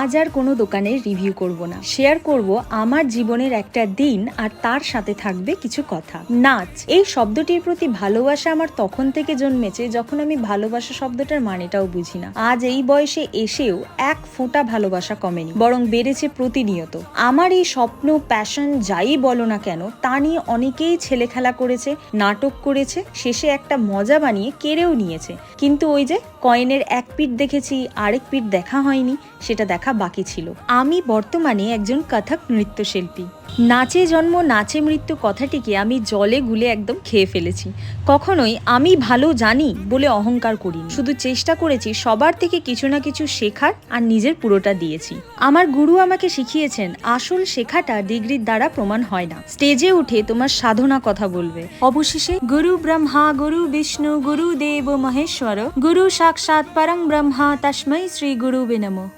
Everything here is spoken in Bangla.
আজ আর কোনো দোকানের রিভিউ করব না, শেয়ার করব আমার জীবনের একটা দিন আর তার সাথে থাকবে কিছু কথা। নাচ এই শব্দটির প্রতি ভালোবাসা আমার তখন থেকে জন্মেছে যখন আমি ভালোবাসা শব্দটার মানেটাও বুঝি না। আজ এই বয়সে এসেও এক ফোঁটা ভালোবাসা কমেনি, বরং বেড়েছে প্রতিনিয়ত। আমার এই স্বপ্ন, প্যাশন যাই বলো না কেন, তা নিয়ে অনেকেই ছেলে খেলা করেছে, নাটক করেছে, শেষে একটা মজা বানিয়ে কেড়েও নিয়েছে। কিন্তু ওই যে কয়েনের এক পিঠ দেখেছি, আরেক পিঠ দেখা হয়নি, সেটা দেখা বাকি ছিল। আমি বর্তমানে একজন কথক নৃত্যশিল্পী। নাচে জন্ম নাচে মৃত্যু কথাটিকে আমি জলে গুলে একদম খেয়ে ফেলেছি। কখনোই আমি ভালো জানি বলে অহংকার করিনি, শুধু চেষ্টা করেছি সবার থেকে কিছু না কিছু শেখার আর নিজের পুরোটা দিয়েছি। আমার গুরু আমাকে শিখিয়েছেন, আসল শেখাটা ডিগ্রির দ্বারা প্রমাণ হয় না, স্টেজে উঠে তোমার সাধনা কথা বলবে। অবশেষে গুরু ব্রহ্মা গুরু বিষ্ণু গুরু দেব মহেশ্বর গুরু সাক্ষাৎ পরং ব্রহ্মা তস্मै শ্রী গুরুবে নমঃ।